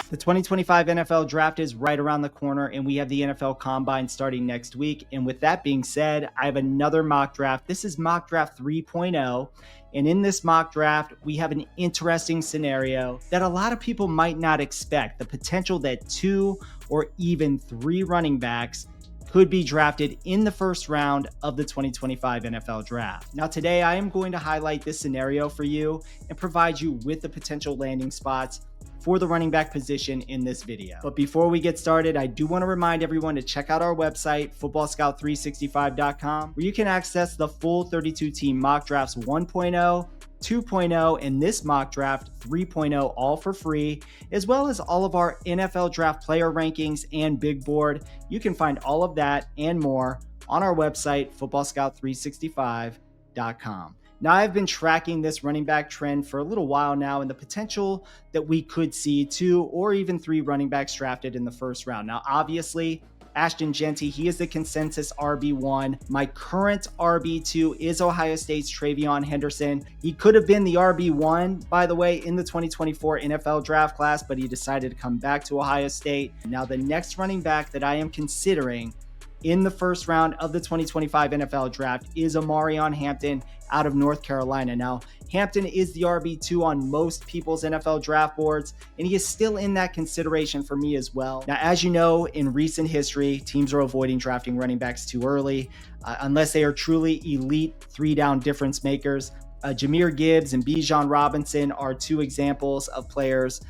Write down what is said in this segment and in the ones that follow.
The 2025 NFL Draft is right around the corner, and we have the NFL Combine starting next week. And with that being said, I have another mock draft. This is mock draft 3.0. And in this mock draft, we have an interesting scenario that a lot of people might not expect. The potential that 2 or even 3 running backs could be drafted in the first round of the 2025 NFL Draft. Now, today I am going to highlight this scenario for you and provide you with the potential landing spots for the running back position in this video. But before we get started, I do want to remind everyone to check out our website, footballscout365.com, where you can access the full 32-team mock drafts 1.0, 2.0, and this mock draft 3.0 all for free, as well as all of our NFL draft player rankings and big board. You can find all of that and more on our website, footballscout365.com. Now, I've been tracking this running back trend for a little while now, and the potential that we could see 2 or even 3 running backs drafted in the first round. Now, obviously, Ashton Jeanty, he is the consensus RB1. My current RB2 is Ohio State's TreVeyon Henderson. He could have been the RB1, by the way, in the 2024 NFL draft class, but he decided to come back to Ohio State. Now, the next running back that I am considering in the first round of the 2025 NFL Draft is Omarion Hampton out of North Carolina. Now, Hampton is the RB2 on most people's NFL draft boards, and he is still in that consideration for me as well. Now, as you know, in recent history, teams are avoiding drafting running backs too early, unless they are truly elite 3-down difference makers. Jahmyr Gibbs and Bijan Robinson are 2 examples of players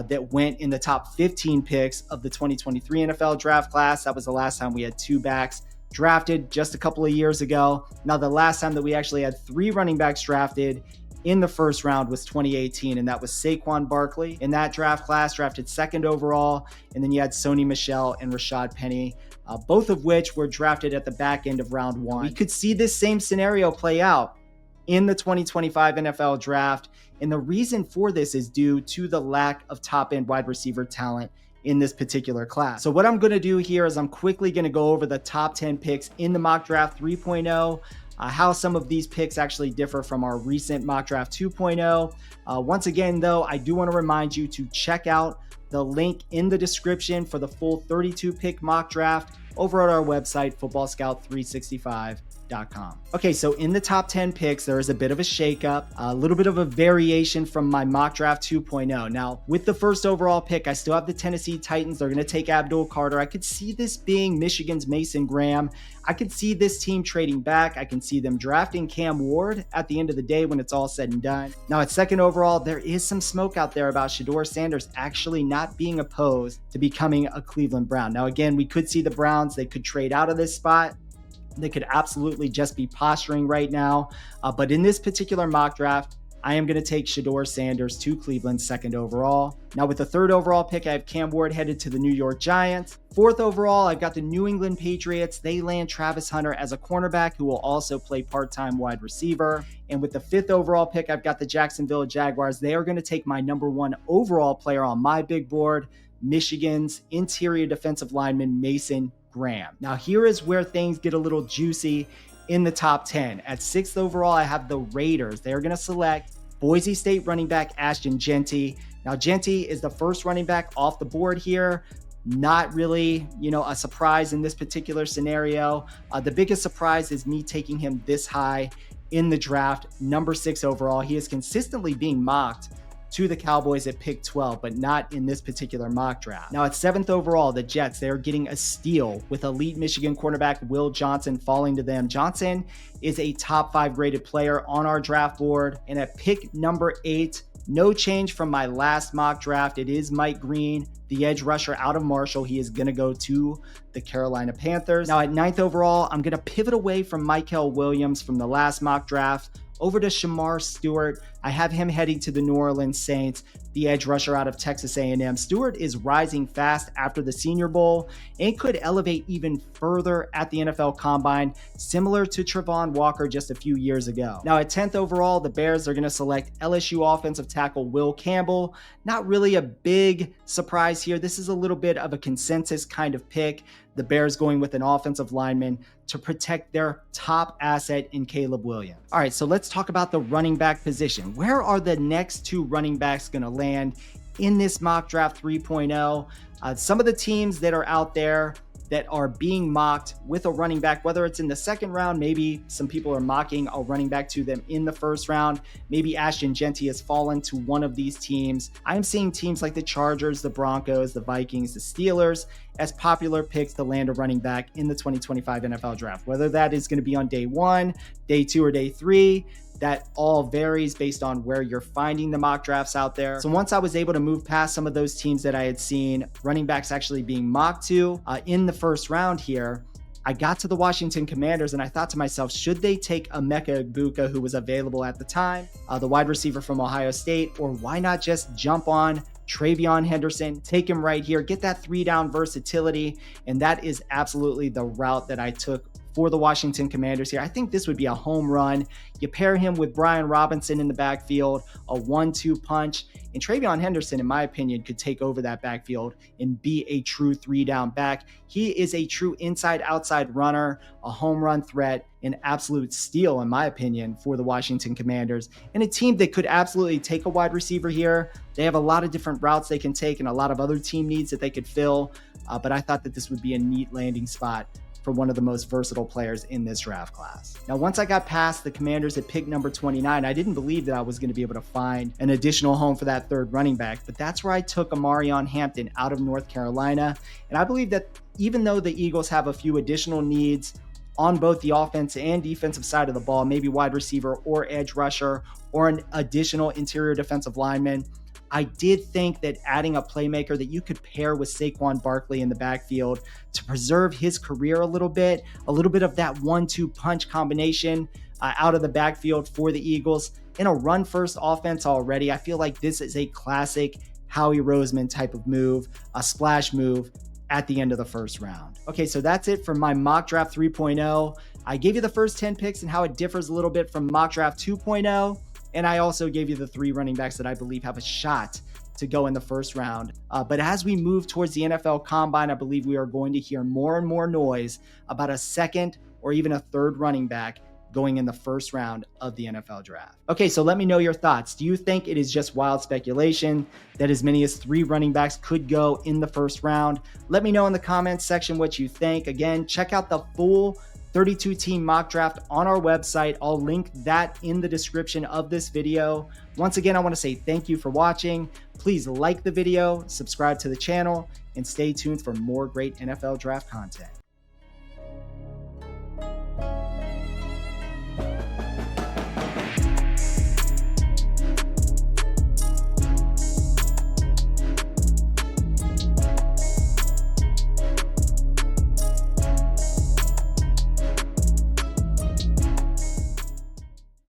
that went in the top 15 picks of the 2023 NFL draft class. That was the last time we had 2 backs drafted, just a couple of years ago. Now, the last time that we actually had 3 running backs drafted in the first round was 2018, and that was Saquon Barkley in that draft class, drafted 2nd overall. And then you had Sony Michel and Rashaad Penny, both of which were drafted at the back end of round 1. We could see this same scenario play out in the 2025 NFL Draft. And the reason for this is due to the lack of top-end wide receiver talent in this particular class. So what I'm going to do here is I'm quickly going to go over the top 10 picks in the mock draft 3.0, how some of these picks actually differ from our recent mock draft 2.0. Once again, though, I do want to remind you to check out the link in the description for the full 32-pick mock draft over at our website, footballscout365.com. Okay, so in the top 10 picks, there is a bit of a shakeup, a little bit of a variation from my mock draft 2.0. Now, with the first overall pick, I still have the Tennessee Titans. They're going to take Abdul Carter. I could see this being Michigan's Mason Graham. I could see this team trading back. I can see them drafting Cam Ward at the end of the day when it's all said and done. Now, at 2nd overall, there is some smoke out there about Shedeur Sanders actually not being opposed to becoming a Cleveland Brown. Now, again, we could see the Browns. They could trade out of this spot. They could absolutely just be posturing right now. But in this particular mock draft, I am going to take Shedeur Sanders to Cleveland 2nd overall. Now, with the 3rd overall pick, I have Cam Ward headed to the New York Giants. 4th overall, I've got the New England Patriots. They land Travis Hunter as a cornerback who will also play part-time wide receiver. And with the 5th overall pick, I've got the Jacksonville Jaguars. They are going to take my number 1 overall player on my big board, Michigan's interior defensive lineman, Mason Graham. Now, here is where things get a little juicy in the top 10. At 6th overall, I have the Raiders. They are going to select Boise State running back Ashton Jeanty. Now, Jeanty is the first running back off the board here. Not really, a surprise in this particular scenario. The biggest surprise is me taking him this high in the draft, number 6 overall. He is consistently being mocked to the Cowboys at pick 12, but not in this particular mock draft. Now, at 7th overall, the Jets, they're getting a steal with elite Michigan cornerback Will Johnson falling to them. Johnson is a top 5 rated player on our draft board. And at pick number 8, no change from my last mock draft. It is Mike Green, the edge rusher out of Marshall. He is going to go to the Carolina Panthers. Now, at 9th overall, I'm going to pivot away from Michael Williams from the last mock draft over to Shemar Stewart. I have him heading to the New Orleans Saints, the edge rusher out of Texas A&M. Stewart is rising fast after the Senior Bowl and could elevate even further at the NFL Combine, similar to Travon Walker just a few years ago. Now, at 10th overall, the Bears are going to select LSU offensive tackle Will Campbell. Not really a big surprise here. This is a little bit of a consensus kind of pick. The Bears going with an offensive lineman to protect their top asset in Caleb Williams. All right, so let's talk about the running back position. Where are the next 2 running backs going to land in this mock draft 3.0. Some of the teams that are out there that are being mocked with a running back, whether it's in the second round, maybe some people are mocking a running back to them in the first round. Maybe Ashton Jeanty has fallen to one of these teams. I'm seeing teams like the Chargers, the Broncos, the Vikings, the Steelers as popular picks to land a running back in the 2025 NFL draft. Whether that is going to be on day 1, day 2, or day 3, that all varies based on where you're finding the mock drafts out there. So once I was able to move past some of those teams that I had seen running backs actually being mocked to in the first round here, I got to the Washington Commanders and I thought to myself, should they take Emeka Egbuka, who was available at the time, the wide receiver from Ohio State, or why not just jump on TreVeyon Henderson, take him right here, get that 3-down versatility, and that is absolutely the route that I took for the Washington Commanders here. I think this would be a home run. You pair him with Brian Robinson in the backfield, a 1-2 punch, and TreVeyon Henderson, in my opinion, could take over that backfield and be a true 3-down back. He is a true inside-outside runner, a home run threat, an absolute steal, in my opinion, for the Washington Commanders, and a team that could absolutely take a wide receiver here. They have a lot of different routes they can take and a lot of other team needs that they could fill, but I thought that this would be a neat landing spot for one of the most versatile players in this draft class. Now, once I got past the Commanders at pick number 29, I didn't believe that I was going to be able to find an additional home for that third running back, but that's where I took Omarion Hampton out of North Carolina. And I believe that even though the Eagles have a few additional needs on both the offense and defensive side of the ball, maybe wide receiver or edge rusher or an additional interior defensive lineman, I did think that adding a playmaker that you could pair with Saquon Barkley in the backfield to preserve his career a little bit of that 1-2 punch combination out of the backfield for the Eagles in a run-first offense already. I feel like this is a classic Howie Roseman type of move, a splash move at the end of the first round. Okay, so that's it for my mock draft 3.0. I gave you the first 10 picks and how it differs a little bit from mock draft 2.0. And I also gave you the 3 running backs that I believe have a shot to go in the first round. But as we move towards the NFL Combine, I believe we are going to hear more and more noise about a second or even a third running back going in the first round of the NFL Draft. Okay, so let me know your thoughts. Do you think it is just wild speculation that as many as 3 running backs could go in the first round? Let me know in the comments section what you think. Again, check out the full 32-team mock draft on our website. I'll link that in the description of this video. Once again, I want to say thank you for watching. Please like the video, subscribe to the channel, and stay tuned for more great NFL draft content.